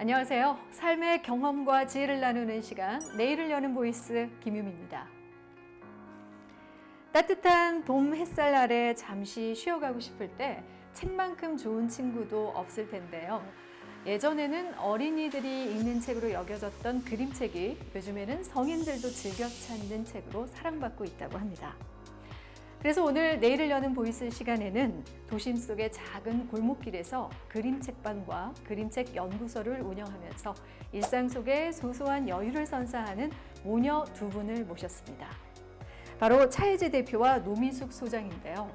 안녕하세요. 삶의 경험과 지혜를 나누는 시간, 내일을 여는 보이스 김유미입니다. 따뜻한 봄 햇살 아래 잠시 쉬어가고 싶을 때 책만큼 좋은 친구도 없을 텐데요. 예전에는 어린이들이 읽는 책으로 여겨졌던 그림책이 요즘에는 성인들도 즐겨 찾는 책으로 사랑받고 있다고 합니다. 그래서 오늘 내일을 여는 보이스 시간에는 도심 속의 작은 골목길에서 그림책방과 그림책 연구소를 운영하면서 일상 속의 소소한 여유를 선사하는 모녀 두 분을 모셨습니다. 바로 차혜지 대표와 노민숙 소장인데요.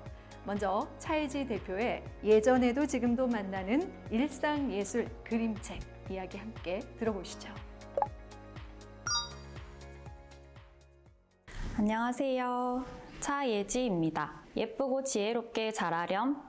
먼저 차혜지 대표의 예전에도 지금도 만나는 일상예술 그림책 이야기 함께 들어보시죠. 안녕하세요. 차예지입니다. 예쁘고 지혜롭게 자라렴.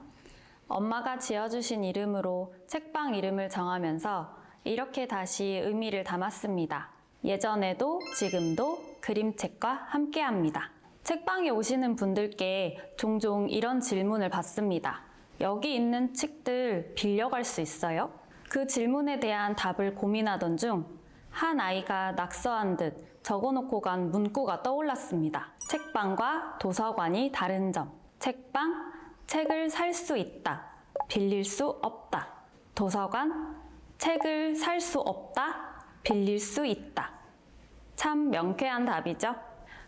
엄마가 지어주신 이름으로 책방 이름을 정하면서 이렇게 다시 의미를 담았습니다. 예전에도 지금도 그림책과 함께합니다. 책방에 오시는 분들께 종종 이런 질문을 받습니다. 여기 있는 책들 빌려갈 수 있어요? 그 질문에 대한 답을 고민하던 중 한 아이가 낙서한 듯 적어놓고 간 문구가 떠올랐습니다. 책방과 도서관이 다른 점. 책방, 책을 살 수 있다. 빌릴 수 없다. 도서관, 책을 살 수 없다. 빌릴 수 있다. 참 명쾌한 답이죠?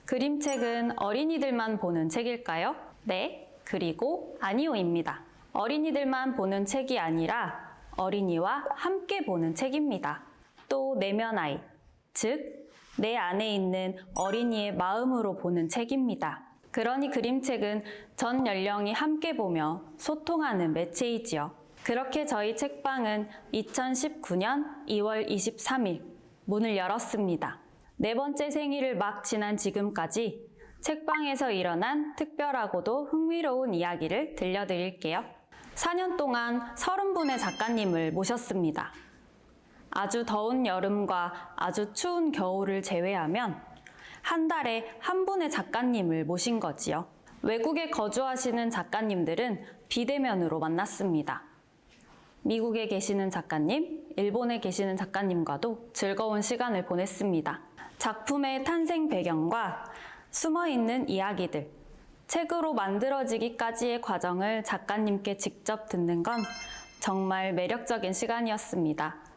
그림책은 어린이들만 보는 책일까요? 네, 그리고 아니오입니다. 어린이들만 보는 책이 아니라 어린이와 함께 보는 책입니다. 또 내면 아이, 즉 내 안에 있는 어린이의 마음으로 보는 책입니다. 그러니 그림책은 전 연령이 함께 보며 소통하는 매체이지요. 그렇게 저희 책방은 2019년 2월 23일 문을 열었습니다. 네 번째 생일을 막 지난 지금까지 책방에서 일어난 특별하고도 흥미로운 이야기를 들려드릴게요. 4년 동안 30분의 작가님을 모셨습니다. 아주 더운 여름과 아주 추운 겨울을 제외하면 한 달에 한 분의 작가님을 모신 거지요. 외국에 거주하시는 작가님들은 비대면으로 만났습니다. 미국에 계시는 작가님, 일본에 계시는 작가님과도 즐거운 시간을 보냈습니다. 작품의 탄생 배경과 숨어있는 이야기들, 책으로 만들어지기까지의 과정을 작가님께 직접 듣는 건 정말 매력적인 시간이었습니다.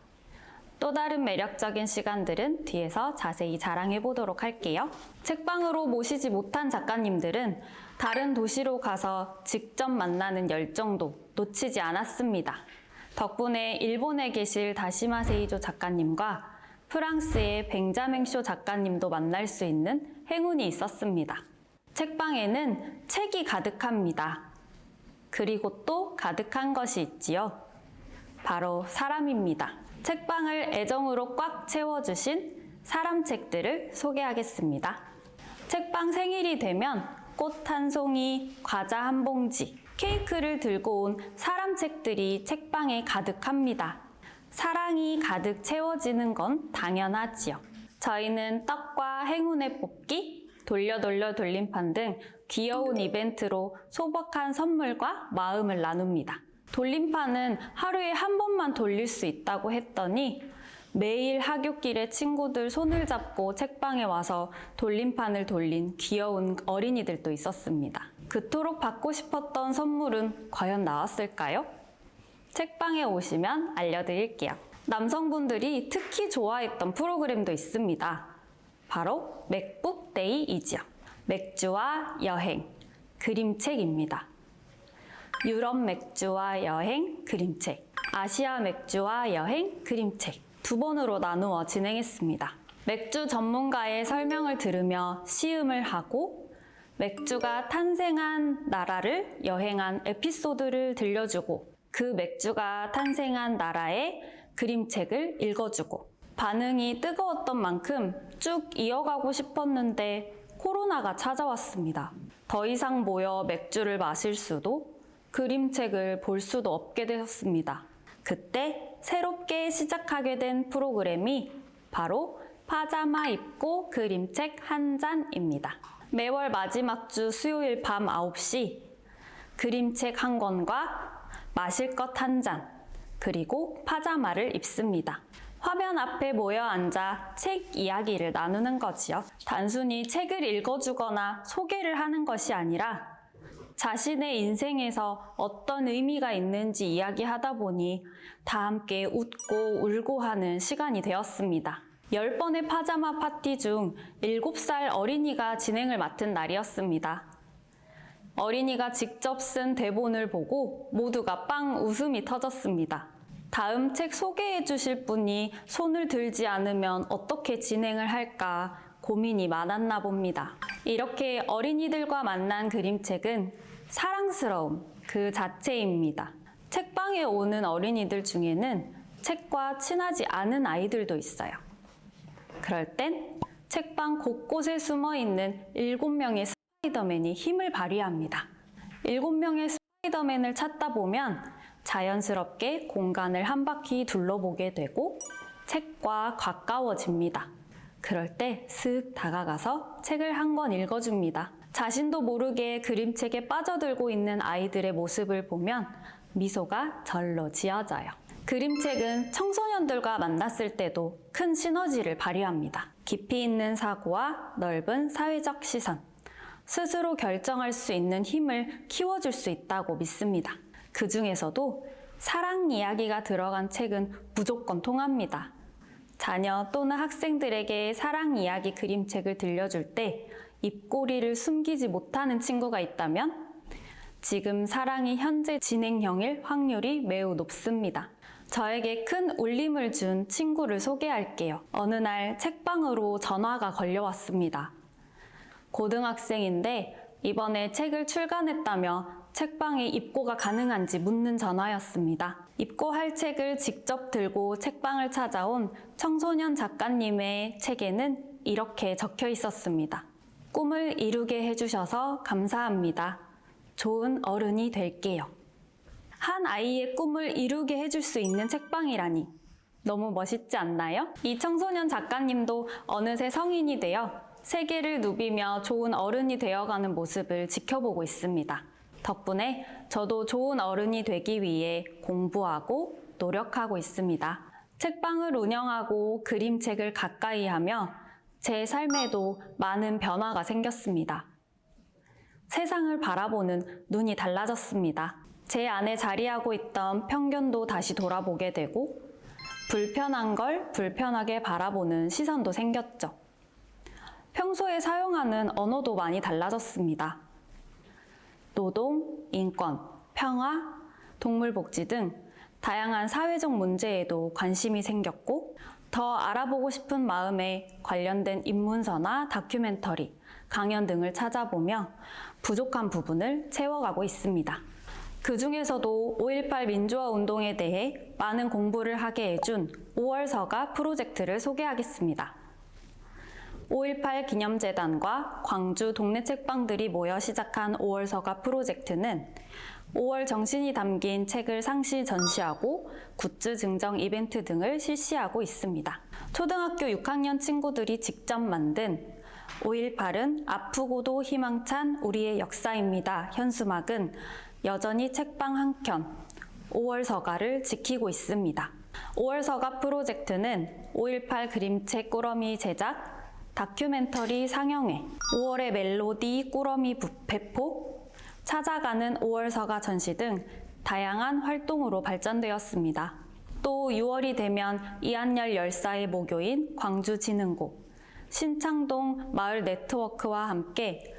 또 다른 매력적인 시간들은 뒤에서 자세히 자랑해 보도록 할게요. 책방으로 모시지 못한 작가님들은 다른 도시로 가서 직접 만나는 열정도 놓치지 않았습니다. 덕분에 일본에 계실 다시마 세이조 작가님과 프랑스의 뱅자맹 쇼 작가님도 만날 수 있는 행운이 있었습니다. 책방에는 책이 가득합니다. 그리고 또 가득한 것이 있지요. 바로 사람입니다. 책방을 애정으로 꽉 채워주신 사람 책들을 소개하겠습니다. 책방 생일이 되면 꽃 한 송이, 과자 한 봉지, 케이크를 들고 온 사람 책들이 책방에 가득합니다. 사랑이 가득 채워지는 건 당연하지요. 저희는 떡과 행운의 뽑기, 돌려 돌림판 등 귀여운 이벤트로 소박한 선물과 마음을 나눕니다. 돌림판은 하루에 한 번만 돌릴 수 있다고 했더니 매일 하굣길에 친구들 손을 잡고 책방에 와서 돌림판을 돌린 귀여운 어린이들도 있었습니다. 그토록 받고 싶었던 선물은 과연 나왔을까요? 책방에 오시면 알려드릴게요. 남성분들이 특히 좋아했던 프로그램도 있습니다. 바로 맥북데이이지요. 맥주와 여행, 그림책입니다. 유럽 맥주와 여행, 그림책, 아시아 맥주와 여행, 그림책 두 번으로 나누어 진행했습니다. 맥주 전문가의 설명을 들으며 시음을 하고 맥주가 탄생한 나라를 여행한 에피소드를 들려주고 그 맥주가 탄생한 나라의 그림책을 읽어주고 반응이 뜨거웠던 만큼 쭉 이어가고 싶었는데 코로나가 찾아왔습니다. 더 이상 모여 맥주를 마실 수도 그림책을 볼 수도 없게 되었습니다. 그때 새롭게 시작하게 된 프로그램이 바로 파자마 입고 그림책 한 잔입니다. 매월 마지막 주 수요일 밤 9시 그림책 한 권과 마실 것 한 잔, 그리고 파자마를 입습니다. 화면 앞에 모여 앉아 책 이야기를 나누는 거지요. 단순히 책을 읽어주거나 소개를 하는 것이 아니라 자신의 인생에서 어떤 의미가 있는지 이야기하다 보니 다 함께 웃고 울고 하는 시간이 되었습니다. 10번의 파자마 파티 중 7살 어린이가 진행을 맡은 날이었습니다. 어린이가 직접 쓴 대본을 보고 모두가 빵 웃음이 터졌습니다. 다음 책 소개해 주실 분이 손을 들지 않으면 어떻게 진행을 할까 고민이 많았나 봅니다. 이렇게 어린이들과 만난 그림책은 사랑스러움 그 자체입니다. 책방에 오는 어린이들 중에는 책과 친하지 않은 아이들도 있어요. 그럴 땐 책방 곳곳에 숨어 있는 7명의 스파이더맨이 힘을 발휘합니다. 7명의 스파이더맨을 찾다 보면 자연스럽게 공간을 한 바퀴 둘러보게 되고 책과 가까워집니다. 그럴 때 슥 다가가서 책을 한 권 읽어줍니다. 자신도 모르게 그림책에 빠져들고 있는 아이들의 모습을 보면 미소가 절로 지어져요. 그림책은 청소년들과 만났을 때도 큰 시너지를 발휘합니다. 깊이 있는 사고와 넓은 사회적 시선, 스스로 결정할 수 있는 힘을 키워줄 수 있다고 믿습니다. 그 중에서도 사랑 이야기가 들어간 책은 무조건 통합니다. 자녀 또는 학생들에게 사랑 이야기 그림책을 들려줄 때 입꼬리를 숨기지 못하는 친구가 있다면 지금 사랑이 현재 진행형일 확률이 매우 높습니다. 저에게 큰 울림을 준 친구를 소개할게요. 어느 날 책방으로 전화가 걸려왔습니다. 고등학생인데 이번에 책을 출간했다며 책방에 입고가 가능한지 묻는 전화였습니다. 입고할 책을 직접 들고 책방을 찾아온 청소년 작가님의 책에는 이렇게 적혀 있었습니다. 꿈을 이루게 해주셔서 감사합니다. 좋은 어른이 될게요. 한 아이의 꿈을 이루게 해줄 수 있는 책방이라니 너무 멋있지 않나요? 이 청소년 작가님도 어느새 성인이 되어 세계를 누비며 좋은 어른이 되어가는 모습을 지켜보고 있습니다. 덕분에 저도 좋은 어른이 되기 위해 공부하고 노력하고 있습니다. 책방을 운영하고 그림책을 가까이 하며 제 삶에도 많은 변화가 생겼습니다. 세상을 바라보는 눈이 달라졌습니다. 제 안에 자리하고 있던 편견도 다시 돌아보게 되고 불편한 걸 불편하게 바라보는 시선도 생겼죠. 평소에 사용하는 언어도 많이 달라졌습니다. 노동, 인권, 평화, 동물복지 등 다양한 사회적 문제에도 관심이 생겼고 더 알아보고 싶은 마음에 관련된 입문서나 다큐멘터리, 강연 등을 찾아보며 부족한 부분을 채워가고 있습니다. 그 중에서도 5.18 민주화 운동에 대해 많은 공부를 하게 해준 5월서가 프로젝트를 소개하겠습니다. 5.18 기념재단과 광주 동네 책방들이 모여 시작한 5월서가 프로젝트는 5월 정신이 담긴 책을 상시 전시하고 굿즈 증정 이벤트 등을 실시하고 있습니다. 초등학교 6학년 친구들이 직접 만든 5.18은 아프고도 희망찬 우리의 역사입니다. 현수막은 여전히 책방 한켠 5월서가를 지키고 있습니다. 5월서가 프로젝트는 5.18 그림책 꾸러미 제작, 다큐멘터리 상영회, 5월의 멜로디 꾸러미 배포, 찾아가는 5월서가 전시 등 다양한 활동으로 발전되었습니다. 또 6월이 되면 이한열 열사의 모교인 광주진흥고, 신창동 마을 네트워크와 함께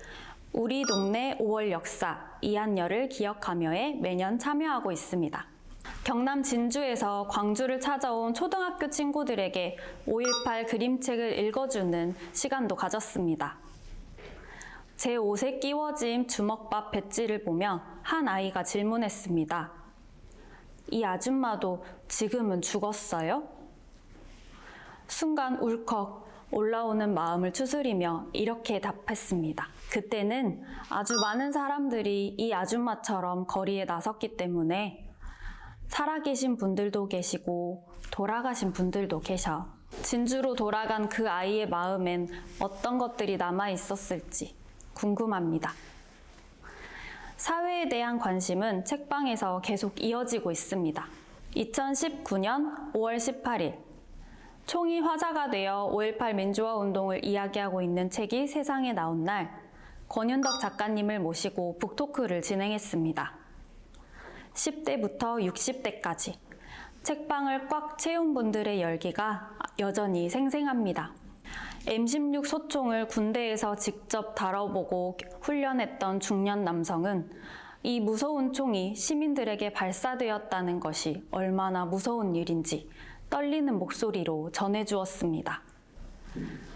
우리 동네 5월 역사 이한열을 기억하며에 매년 참여하고 있습니다. 경남 진주에서 광주를 찾아온 초등학교 친구들에게 5.18 그림책을 읽어주는 시간도 가졌습니다. 제 옷에 끼워진 주먹밥 배지를 보며 한 아이가 질문했습니다. 이 아줌마도 지금은 죽었어요? 순간 울컥 올라오는 마음을 추스리며 이렇게 답했습니다. 그때는 아주 많은 사람들이 이 아줌마처럼 거리에 나섰기 때문에 살아계신 분들도 계시고 돌아가신 분들도 계셔. 진주로 돌아간 그 아이의 마음엔 어떤 것들이 남아 있었을지 궁금합니다. 사회에 대한 관심은 책방에서 계속 이어지고 있습니다. 2019년 5월 18일 총이 화제가 되어 5.18 민주화 운동을 이야기하고 있는 책이 세상에 나온 날, 권윤덕 작가님을 모시고 북토크를 진행했습니다. 10대부터 60대까지 책방을 꽉 채운 분들의 열기가 여전히 생생합니다. M16 소총을 군대에서 직접 다뤄보고 훈련했던 중년 남성은 이 무서운 총이 시민들에게 발사되었다는 것이 얼마나 무서운 일인지 떨리는 목소리로 전해주었습니다.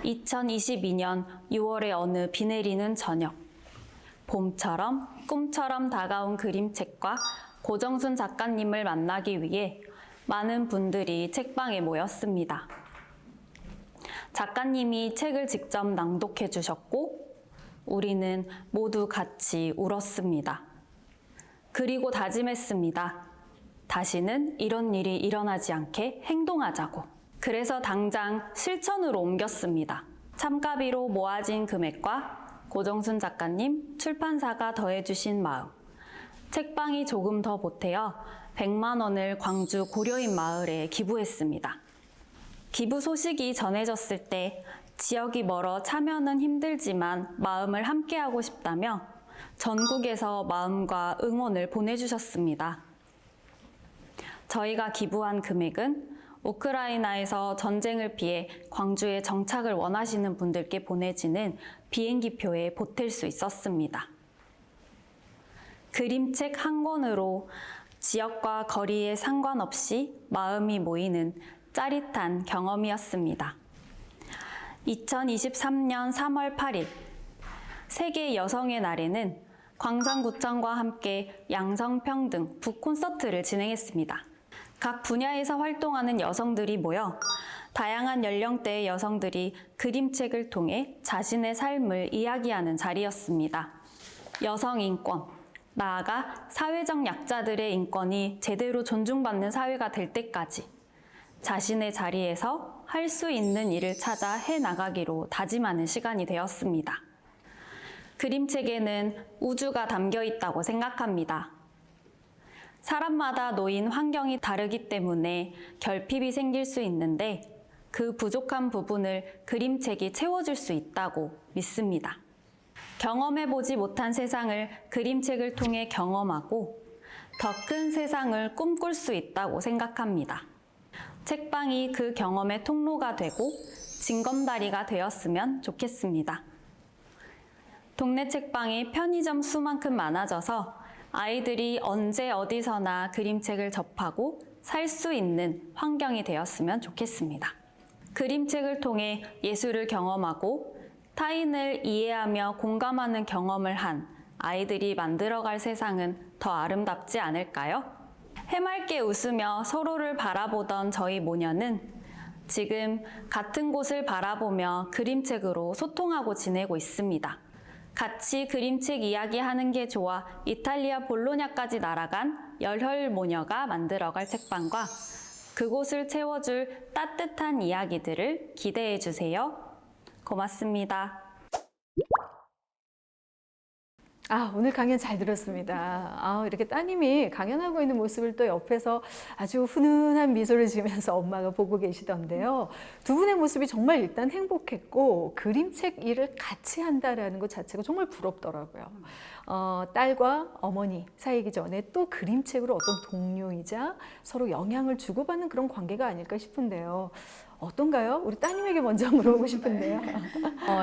2022년 6월의 어느 비 내리는 저녁, 봄처럼 꿈처럼 다가온 그림책과 고정순 작가님을 만나기 위해 많은 분들이 책방에 모였습니다. 작가님이 책을 직접 낭독해 주셨고 우리는 모두 같이 울었습니다. 그리고 다짐했습니다. 다시는 이런 일이 일어나지 않게 행동하자고. 그래서 당장 실천으로 옮겼습니다. 참가비로 모아진 금액과 고정순 작가님, 출판사가 더해주신 마음, 책방이 조금 더 보태어 100만 원을 광주 고려인 마을에 기부했습니다. 기부 소식이 전해졌을 때 지역이 멀어 참여는 힘들지만 마음을 함께하고 싶다며 전국에서 마음과 응원을 보내주셨습니다. 저희가 기부한 금액은 우크라이나에서 전쟁을 피해 광주에 정착을 원하시는 분들께 보내지는 비행기표에 보탤 수 있었습니다. 그림책 한 권으로 지역과 거리에 상관없이 마음이 모이는 짜릿한 경험이었습니다. 2023년 3월 8일 세계 여성의 날에는 광산구청과 함께 양성평등 북콘서트를 진행했습니다. 각 분야에서 활동하는 여성들이 모여 다양한 연령대의 여성들이 그림책을 통해 자신의 삶을 이야기하는 자리였습니다. 여성 인권, 나아가 사회적 약자들의 인권이 제대로 존중받는 사회가 될 때까지 자신의 자리에서 할 수 있는 일을 찾아 해나가기로 다짐하는 시간이 되었습니다. 그림책에는 우주가 담겨 있다고 생각합니다. 사람마다 놓인 환경이 다르기 때문에 결핍이 생길 수 있는데 그 부족한 부분을 그림책이 채워줄 수 있다고 믿습니다. 경험해보지 못한 세상을 그림책을 통해 경험하고 더 큰 세상을 꿈꿀 수 있다고 생각합니다. 책방이 그 경험의 통로가 되고 징검다리가 되었으면 좋겠습니다. 동네 책방이 편의점 수만큼 많아져서 아이들이 언제 어디서나 그림책을 접하고 살 수 있는 환경이 되었으면 좋겠습니다. 그림책을 통해 예술을 경험하고 타인을 이해하며 공감하는 경험을 한 아이들이 만들어갈 세상은 더 아름답지 않을까요? 해맑게 웃으며 서로를 바라보던 저희 모녀는 지금 같은 곳을 바라보며 그림책으로 소통하고 지내고 있습니다. 같이 그림책 이야기하는 게 좋아 이탈리아 볼로냐까지 날아간 열혈 모녀가 만들어갈 책방과 그곳을 채워줄 따뜻한 이야기들을 기대해 주세요. 고맙습니다. 오늘 강연 잘 들었습니다. 이렇게 따님이 강연하고 있는 모습을 또 옆에서 아주 훈훈한 미소를 지으면서 엄마가 보고 계시던데요. 두 분의 모습이 정말 일단 행복했고 그림책 일을 같이 한다라는 것 자체가 정말 부럽더라고요. 딸과 어머니 사이이기 전에 또 그림책으로 어떤 동료이자 서로 영향을 주고받는 그런 관계가 아닐까 싶은데요. 어떤가요? 우리 따님에게 먼저 물어보고 싶은데요.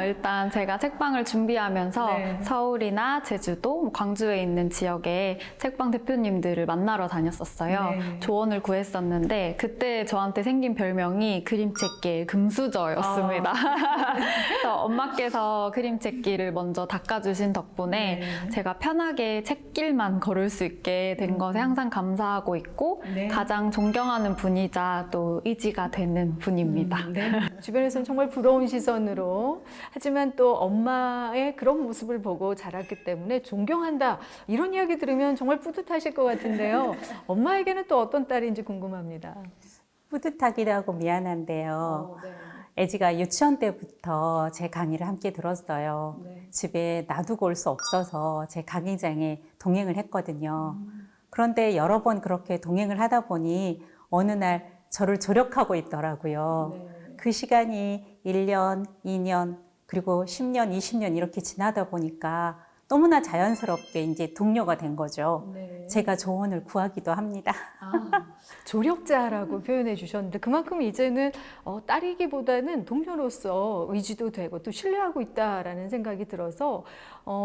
일단 제가 책방을 준비하면서 네. 서울이나 제주도, 광주에 있는 지역에 책방 대표님들을 만나러 다녔었어요. 네. 조언을 구했었는데 그때 저한테 생긴 별명이 그림책계 금수저였습니다. 그래서 엄마께서 그림책길을 먼저 닦아주신 덕분에 네. 제가 편하게 책길만 걸을 수 있게 된 것에 항상 감사하고 있고 네. 가장 존경하는 분이자 또 의지가 되는 분입니다. 네. 주변에서는 정말 부러운 시선으로 하지만 또 엄마의 그런 모습을 보고 자랐기 때문에 존경한다 이런 이야기 들으면 정말 뿌듯하실 것 같은데요. 엄마에게는 또 어떤 딸인지 궁금합니다. 뿌듯하기도 하고 미안한데요. 네. 애지가 유치원 때부터 제 강의를 함께 들었어요. 네. 집에 놔두고 올 수 없어서 제 강의장에 동행을 했거든요. 그런데 여러 번 그렇게 동행을 하다 보니 어느 날 저를 조력하고 있더라고요. 그 시간이 1년, 2년, 그리고 10년, 20년 이렇게 지나다 보니까 너무나 자연스럽게 이제 동료가 된 거죠. 제가 조언을 구하기도 합니다. 조력자라고 표현해 주셨는데 그만큼 이제는 딸이기보다는 동료로서 의지도 되고 또 신뢰하고 있다라는 생각이 들어서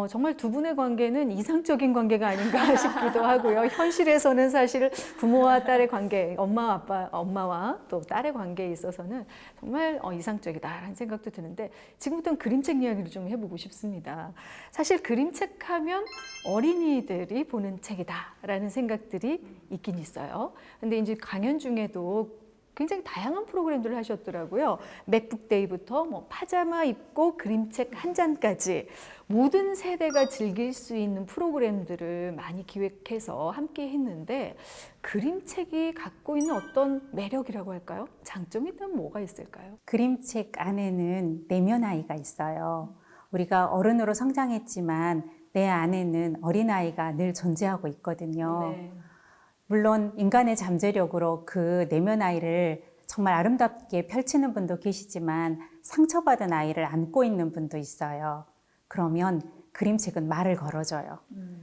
정말 두 분의 관계는 이상적인 관계가 아닌가 싶기도 하고요. 현실에서는 사실 부모와 딸의 관계, 엄마와 또 딸의 관계에 있어서는 정말 이상적이다라는 생각도 드는데 지금부터는 그림책 이야기를 좀 해보고 싶습니다. 사실 그림책 하면 어린이들이 보는 책이다라는 생각들이 있긴 있어요. 근데 이제 강연 중에도 굉장히 다양한 프로그램들을 하셨더라고요. 맥북데이부터 뭐 파자마 입고 그림책 한 잔까지 모든 세대가 즐길 수 있는 프로그램들을 많이 기획해서 함께 했는데 그림책이 갖고 있는 어떤 매력이라고 할까요? 장점이 있다면 뭐가 있을까요? 그림책 안에는 내면 아이가 있어요. 우리가 어른으로 성장했지만 내 안에는 어린아이가 늘 존재하고 있거든요. 물론 인간의 잠재력으로 그 내면 아이를 정말 아름답게 펼치는 분도 계시지만 상처받은 아이를 안고 있는 분도 있어요. 그러면 그림책은 말을 걸어줘요.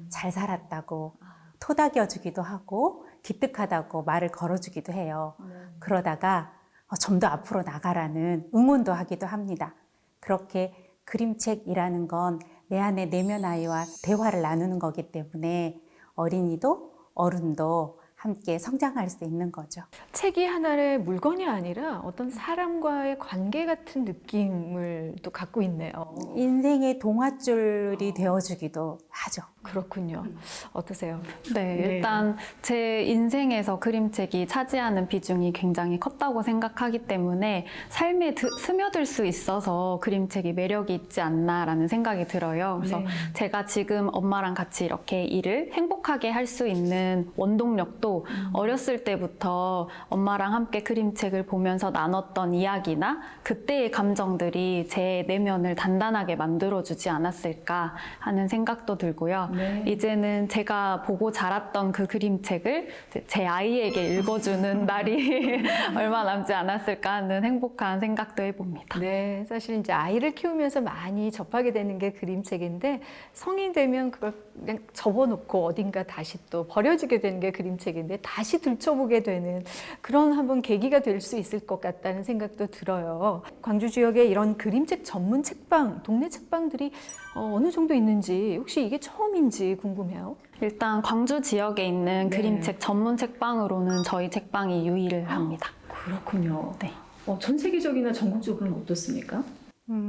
잘 살았다고 토닥여주기도 하고 기특하다고 말을 걸어주기도 해요. 그러다가 좀 더 앞으로 나가라는 응원도 하기도 합니다. 그렇게 그림책이라는 건 내 안의 내면 아이와 대화를 나누는 거기 때문에 어린이도 어른도 함께 성장할 수 있는 거죠. 책이 하나의 물건이 아니라 어떤 사람과의 관계 같은 느낌을 또 갖고 있네요. 인생의 동화줄이 되어주기도 하죠. 그렇군요. 어떠세요? 네, 일단 제 인생에서 그림책이 차지하는 비중이 굉장히 컸다고 생각하기 때문에 삶에 스며들 수 있어서 그림책이 매력이 있지 않나라는 생각이 들어요. 그래서 제가 지금 엄마랑 같이 이렇게 일을 행복하게 할 수 있는 원동력도 어렸을 때부터 엄마랑 함께 그림책을 보면서 나눴던 이야기나 그때의 감정들이 제 내면을 단단하게 만들어주지 않았을까 하는 생각도 들고요. 이제는 제가 보고 자랐던 그 그림책을 제 아이에게 읽어주는 날이 얼마 남지 않았을까 하는 행복한 생각도 해봅니다. 네, 사실 이제 아이를 키우면서 많이 접하게 되는 게 그림책인데 성인 되면 그걸 그냥 접어놓고 어딘가 다시 또 버려지게 되는 게 그림책인데 다시 들춰보게 되는 그런 한번 계기가 될 수 있을 것 같다는 생각도 들어요. 광주 지역에 이런 그림책 전문 책방, 동네 책방들이 어느 정도 있는지 혹시 이게 처음인지 궁금해요. 일단 광주 지역에 있는 그림책 전문 책방으로는 저희 책방이 유일합니다. 그렇군요. 네. 전 세계적이나 전국적으로는 어떻습니까?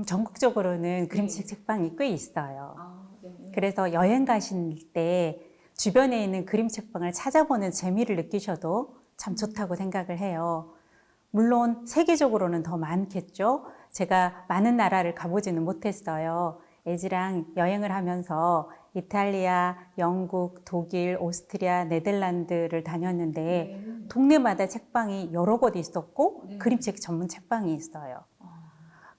전국적으로는 그림책 책방이 꽤 있어요. 그래서 여행 가실 때 주변에 있는 그림 책방을 찾아보는 재미를 느끼셔도 참 좋다고 생각을 해요. 물론 세계적으로는 더 많겠죠. 제가 많은 나라를 가보지는 못했어요. 애지랑 여행을 하면서 이탈리아, 영국, 독일, 오스트리아, 네덜란드를 다녔는데 동네마다 책방이 여러 곳 있었고 그림책 전문 책방이 있어요.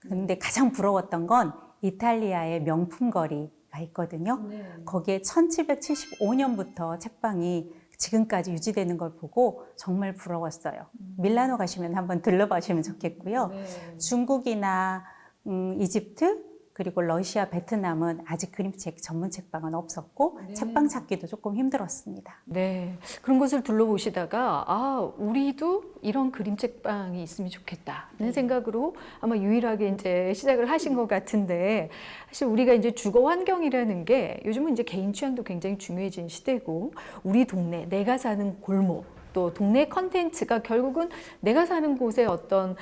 그런데 가장 부러웠던 건 이탈리아의 명품 거리가 있거든요. 거기에 1775년부터 책방이 지금까지 유지되는 걸 보고 정말 부러웠어요. 밀라노 가시면 한번 들러보시면 좋겠고요. 중국이나 이집트 그리고 러시아, 베트남은 아직 그림책 전문 책방은 없었고 책방 찾기도 조금 힘들었습니다. 네, 그런 곳을 둘러보시다가 우리도 이런 그림책방이 있으면 좋겠다는 생각으로 아마 유일하게 이제 시작을 하신 것 같은데 사실 우리가 이제 주거 환경이라는 게 요즘은 이제 개인 취향도 굉장히 중요해진 시대고 우리 동네, 내가 사는 골목 또 동네 컨텐츠가 결국은 내가 사는 곳의 어떤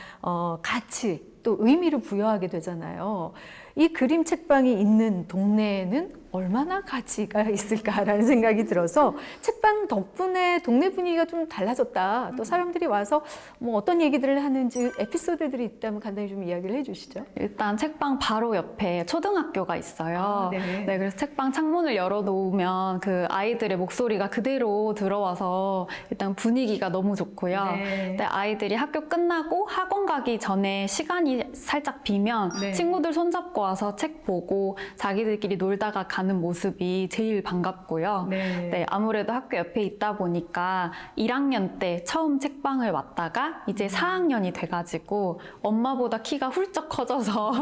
가치 또 의미를 부여하게 되잖아요. 이 그림 책방이 있는 동네에는 얼마나 가치가 있을까라는 생각이 들어서 책방 덕분에 동네 분위기가 좀 달라졌다. 또 사람들이 와서 뭐 어떤 얘기들을 하는지 에피소드들이 있다면 간단히 좀 이야기를 해주시죠. 일단 책방 바로 옆에 초등학교가 있어요. 네, 그래서 책방 창문을 열어놓으면 그 아이들의 목소리가 그대로 들어와서 일단 분위기가 너무 좋고요. 근데 아이들이 학교 끝나고 학원 가기 전에 시간이 살짝 비면 친구들 손잡고 와서 책 보고 자기들끼리 놀다가 가는 모습이 제일 반갑고요. 네, 아무래도 학교 옆에 있다 보니까 1학년 때 처음 책방을 왔다가 이제 4학년이 돼가지고 엄마보다 키가 훌쩍 커져서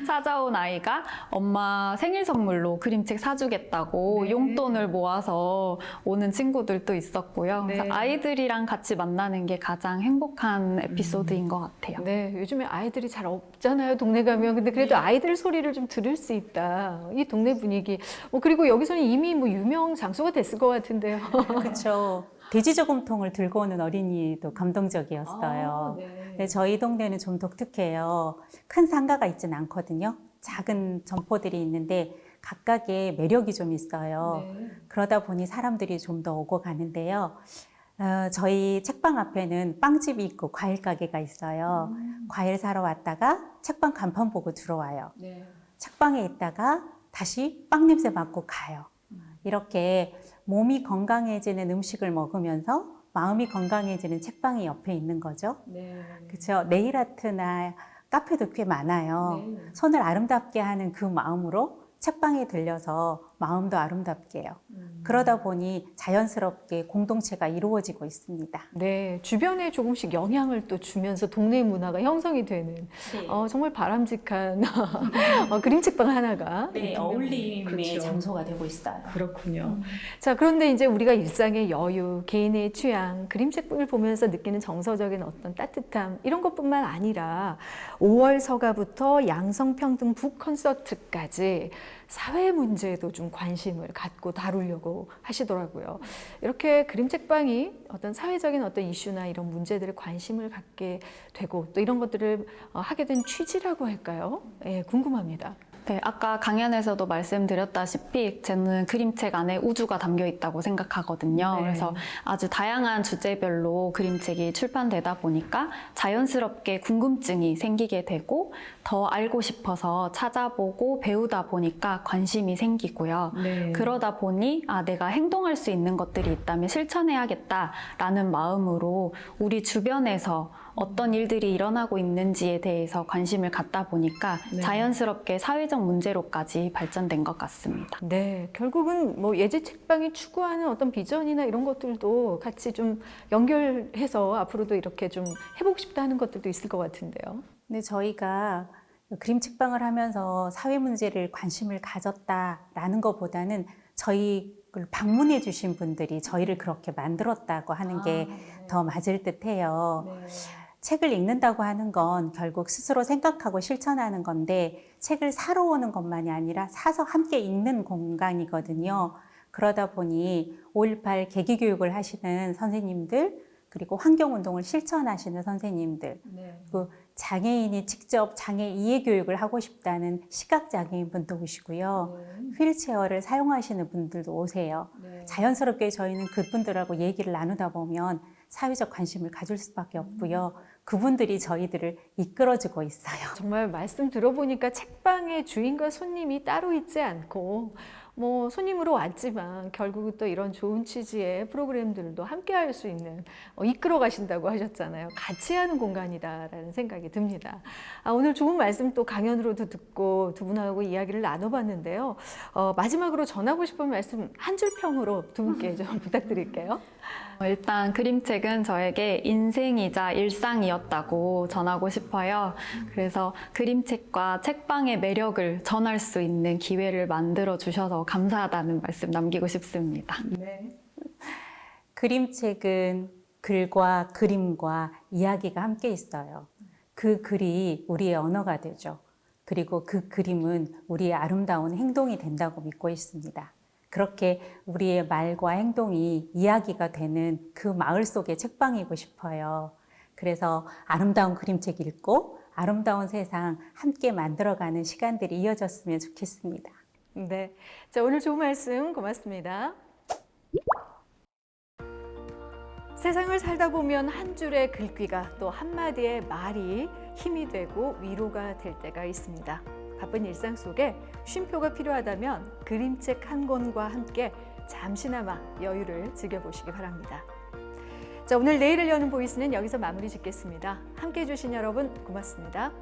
찾아온 아이가 엄마 생일 선물로 그림책 사주겠다고 용돈을 모아서 오는 친구들도 있었고요. 네. 그래서 아이들이랑 같이 만나는 게 가장 행복한 에피소드인 것 같아요. 네, 요즘에 아이들이 잘 없잖아요, 동네 가면. 근데 그래도 아이들 소리를 좀 들을 수 있다. 이 동네 분위기. 그리고 여기서는 이미 뭐 유명 장소가 됐을 것 같은데요. 그렇죠. 돼지저금통을 들고 오는 어린이도 감동적이었어요. 네, 저희 동네는 좀 독특해요. 큰 상가가 있진 않거든요. 작은 점포들이 있는데 각각의 매력이 좀 있어요. 그러다 보니 사람들이 좀 더 오고 가는데요. 저희 책방 앞에는 빵집이 있고 과일 가게가 있어요. 과일 사러 왔다가 책방 간판 보고 들어와요. 책방에 있다가 다시 빵 냄새 맡고 가요. 이렇게 몸이 건강해지는 음식을 먹으면서 마음이 건강해지는 책방이 옆에 있는 거죠. 그렇죠. 네일 아트나 카페도 꽤 많아요. 손을 아름답게 하는 그 마음으로 책방에 들려서 마음도 아름답게 해요. 그러다 보니 자연스럽게 공동체가 이루어지고 있습니다. 네, 주변에 조금씩 영향을 또 주면서 동네 문화가 형성이 되는 정말 바람직한 그림책방 하나가 어울림의 그렇죠. 장소가 되고 있어요. 그렇군요. 자, 그런데 이제 우리가 일상의 여유, 개인의 취향, 그림책을 보면서 느끼는 정서적인 어떤 따뜻함 이런 것뿐만 아니라 5월 서가부터 양성평등 북 콘서트까지 사회 문제에도 좀 관심을 갖고 다루려고 하시더라고요. 이렇게 그림책방이 어떤 사회적인 어떤 이슈나 이런 문제들에 관심을 갖게 되고 또 이런 것들을 하게 된 취지라고 할까요? 예, 궁금합니다. 네, 아까 강연에서도 말씀드렸다시피 저는 그림책 안에 우주가 담겨 있다고 생각하거든요. 네. 그래서 아주 다양한 주제별로 그림책이 출판되다 보니까 자연스럽게 궁금증이 생기게 되고 더 알고 싶어서 찾아보고 배우다 보니까 관심이 생기고요. 그러다 보니 내가 행동할 수 있는 것들이 있다면 실천해야겠다라는 마음으로 우리 주변에서 어떤 일들이 일어나고 있는지에 대해서 관심을 갖다 보니까 자연스럽게 사회적 문제로까지 발전된 것 같습니다. 네, 결국은 뭐 예지 책방이 추구하는 어떤 비전이나 이런 것들도 같이 좀 연결해서 앞으로도 이렇게 좀 해보고 싶다 하는 것들도 있을 것 같은데요. 근데 저희가 그림 책방을 하면서 사회 문제를 관심을 가졌다라는 것보다는 저희를 방문해 주신 분들이 저희를 그렇게 만들었다고 하는 게 더 맞을 듯해요. 책을 읽는다고 하는 건 결국 스스로 생각하고 실천하는 건데 책을 사러 오는 것만이 아니라 사서 함께 읽는 공간이거든요. 그러다 보니 5.18 계기교육을 하시는 선생님들 그리고 환경운동을 실천하시는 선생님들 그리고 장애인이 직접 장애 이해 교육을 하고 싶다는 시각장애인 분도 오시고요. 휠체어를 사용하시는 분들도 오세요. 자연스럽게 저희는 그분들하고 얘기를 나누다 보면 사회적 관심을 가질 수밖에 없고요. 그분들이 저희들을 이끌어주고 있어요. 정말 말씀 들어보니까 책방의 주인과 손님이 따로 있지 않고 뭐 손님으로 왔지만 결국은 또 이런 좋은 취지의 프로그램들도 함께 할 수 있는 이끌어 가신다고 하셨잖아요. 같이 하는 공간이다라는 생각이 듭니다. 오늘 좋은 말씀 또 강연으로도 듣고 두 분하고 이야기를 나눠봤는데요. 마지막으로 전하고 싶은 말씀 한 줄 평으로 두 분께 좀 부탁드릴게요. 일단 그림책은 저에게 인생이자 일상이었다고 전하고 싶어요. 그래서 그림책과 책방의 매력을 전할 수 있는 기회를 만들어 주셔서 감사하다는 말씀 남기고 싶습니다. 그림책은 글과 그림과 이야기가 함께 있어요. 그 글이 우리의 언어가 되죠. 그리고 그 그림은 우리의 아름다운 행동이 된다고 믿고 있습니다. 그렇게 우리의 말과 행동이 이야기가 되는 그 마을 속의 책방이고 싶어요. 그래서 아름다운 그림책 읽고 아름다운 세상 함께 만들어가는 시간들이 이어졌으면 좋겠습니다. 네, 자 오늘 좋은 말씀 고맙습니다. 세상을 살다 보면 한 줄의 글귀가 또 한마디의 말이 힘이 되고 위로가 될 때가 있습니다. 바쁜 일상 속에 쉼표가 필요하다면 그림책 한 권과 함께 잠시나마 여유를 즐겨보시기 바랍니다. 자, 오늘 내일을 여는 보이스는 여기서 마무리 짓겠습니다. 함께해 주신 여러분 고맙습니다.